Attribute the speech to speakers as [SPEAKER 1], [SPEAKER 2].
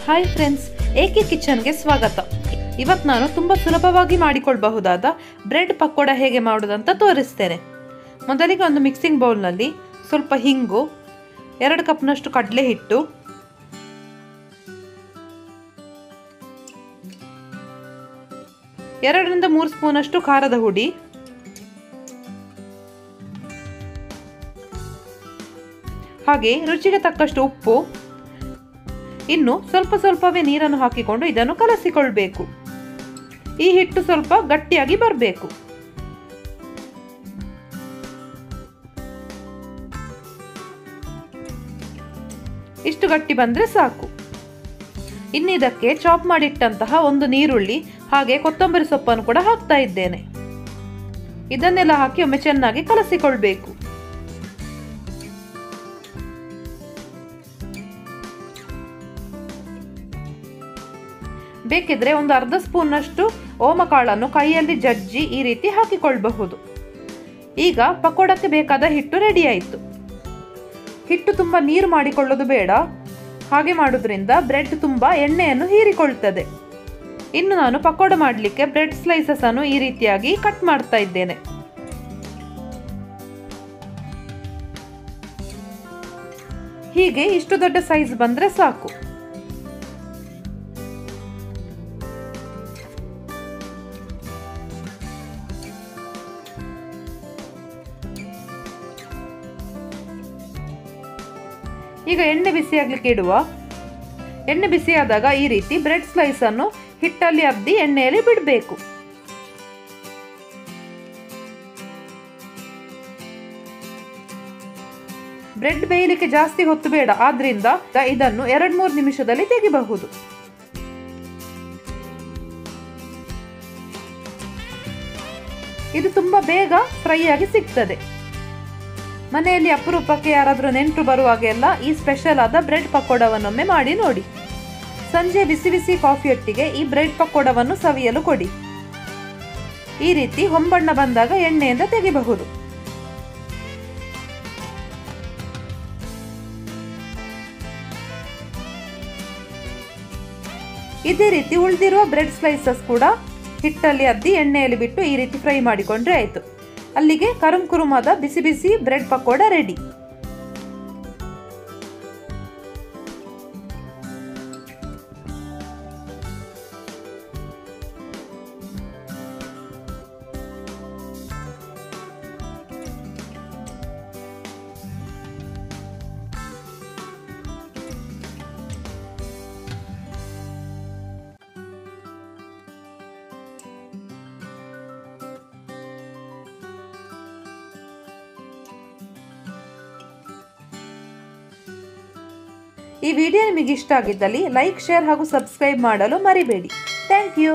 [SPEAKER 1] Hi friends, ಏಕೆ ಕಿಚನ್ಗೆ ಸ್ವಾಗತ. ಇವತ್ತು ನಾನು ತುಂಬ ಸುಲಭವಾಗಿ ಮಾಡಿಕೊಳ್ಳಬಹುದಾದ ಬ್ರೆಡ್ ಪಕೋಡ ಹೇಗೆ ಮಾಡೋದಂತ ತೋರಿಸ್ತೇನೆ. ಮೊದಲಿಗೆ ಒಂದು ಮಿಕ್ಸಿಂಗ್ ಬೌಲ್ನಲ್ಲಿ ಸ್ವಲ್ಪ ಹಿಂಗು, 2 ಕಪ್ನಷ್ಟು ಕಡಲೆ ಹಿಟ್ಟು, ಎರಡರಿಂದ 3 ಸ್ಪೂನಷ್ಟು ಖಾರದ ಹುಡಿ, ಹಾಗೆ ರುಚಿಗೆ ತಕ್ಕಷ್ಟು ಉಪ್ಪು, ಇನ್ನು ಸ್ವಲ್ಪವೇ ನೀರನ್ನು ಹಾಕಿಕೊಂಡು ಇದನ್ನು ಕಲಸಿಕೊಳ್ಳಬೇಕು. ಈ ಹಿಟ್ಟು ಸ್ವಲ್ಪ ಗಟ್ಟಿಯಾಗಿ ಬರಬೇಕು. ಇಷ್ಟು ಗಟ್ಟಿ ಬಂದ್ರೆ ಸಾಕು. ಇನ್ನು ಇದಕ್ಕೆ ಚಾಪ್ ಮಾಡಿಟ್ಟಂತಹ ಒಂದು ನೀರುಳ್ಳಿ ಹಾಗೆ ಕೊತ್ತಂಬರಿ ಸೊಪ್ಪನ್ನು ಕೂಡ ಹಾಕ್ತಾ ಇದ್ದೇನೆ. ಇದನ್ನೆಲ್ಲ ಹಾಕಿ ಒಮ್ಮೆ ಚೆನ್ನಾಗಿ ಕಲಸಿಕೊಳ್ಬೇಕು. ಬೇಕಿದ್ರೆ ಒಂದು ಅರ್ಧ ಸ್ಪೂನ್ನಷ್ಟು ಓಮಕಾಳನ್ನು ಕೈಯಲ್ಲಿ ಜಜ್ಜಿ ಈ ರೀತಿ ಹಾಕಿಕೊಳ್ಳಬಹುದು. ಈಗ ಪಕೋಡಕ್ಕೆ ಬೇಕಾದ ಹಿಟ್ಟು ರೆಡಿ ಆಯಿತು. ಹಿಟ್ಟು ತುಂಬ ನೀರು ಮಾಡಿಕೊಳ್ಳೋದು ಬೇಡ. ಹಾಗೆ ಮಾಡೋದ್ರಿಂದ ಬ್ರೆಡ್ ತುಂಬ ಎಣ್ಣೆಯನ್ನು ಹೀರಿಕೊಳ್ತದೆ. ಇನ್ನು ನಾನು ಪಕೋಡ ಮಾಡಲಿಕ್ಕೆ ಬ್ರೆಡ್ ಸ್ಲೈಸಸ್ ಅನ್ನು ಈ ರೀತಿಯಾಗಿ ಕಟ್ ಮಾಡ್ತಾ ಇದ್ದೇನೆ. ಹೀಗೆ ಇಷ್ಟು ದೊಡ್ಡ ಸೈಜ್ ಬಂದ್ರೆ ಸಾಕು. ಈಗ ಎಣ್ಣೆ ಬಿಸಿಯಾಗಲಿಕ್ಕೆ ಇಡುವ. ಎಣ್ಣೆ ಬಿಸಿಯಾದಾಗ ಈ ರೀತಿ ಬ್ರೆಡ್ ಸ್ಲೈಸ್ ಅನ್ನು ಹಿಟ್ಟಲ್ಲಿ ಅದ್ದಿ ಎಣ್ಣೆಯಲ್ಲಿ ಬಿಡಬೇಕು. ಬ್ರೆಡ್ ಬೇಯಲಿಕ್ಕೆ ಜಾಸ್ತಿ ಹೊತ್ತು ಬೇಡ. ಆದ್ರಿಂದ ಇದನ್ನು 2-3 ನಿಮಿಷದಲ್ಲಿ ತೆಗಿಬಹುದು. ಇದು ತುಂಬಾ ಬೇಗ ಫ್ರೈ ಆಗಿ ಸಿಗ್ತದೆ. ಮನೆಯಲ್ಲಿ ಅಪರೂಪಕ್ಕೆ ಯಾರಾದರೂ ನೆಂಟರು ಬರುವಾಗೆಲ್ಲ ಈ ಸ್ಪೆಷಲ್ ಆದ ಬ್ರೆಡ್ ಪಕೋಡವನ್ನೊಮ್ಮೆ ಮಾಡಿ ನೋಡಿ. ಸಂಜೆ ಬಿಸಿ ಬಿಸಿ ಕಾಫಿಯೊಟ್ಟಿಗೆ ಈ ಬ್ರೆಡ್ ಪಕೋಡವನ್ನು ಸವಿಯಲು ಕೊಡಿ. ಈ ರೀತಿ ಹೊಂಬಣ್ಣ ಬಂದಾಗ ಎಣ್ಣೆಯಿಂದ ತೆಗಿಬಹುದು. ಇದೇ ರೀತಿ ಉಳಿದಿರುವ ಬ್ರೆಡ್ ಸ್ಲೈಸಸ್ ಕೂಡ ಹಿಟ್ಟಲ್ಲಿ ಅದ್ದಿ ಎಣ್ಣೆಯಲ್ಲಿ ಬಿಟ್ಟು ಈ ರೀತಿ ಫ್ರೈ ಮಾಡಿಕೊಂಡ್ರೆ ಆಯ್ತು. ಅಲ್ಲಿಗೆ ಕರುಮಾದ ಬಿಸಿ ಬಿಸಿ ಬ್ರೆಡ್ ಪಕೋಡ ರೆಡಿ. ಈ ವಿಡಿಯೋ ನಿಮಗೆ ಇಷ್ಟ ಆಗಿದ್ದಲ್ಲಿ ಲೈಕ್, ಶೇರ್ ಹಾಗೂ ಸಬ್ಸ್ಕ್ರೈಬ್ ಮಾಡಲು ಮರಿಬೇಡಿ. Thank you.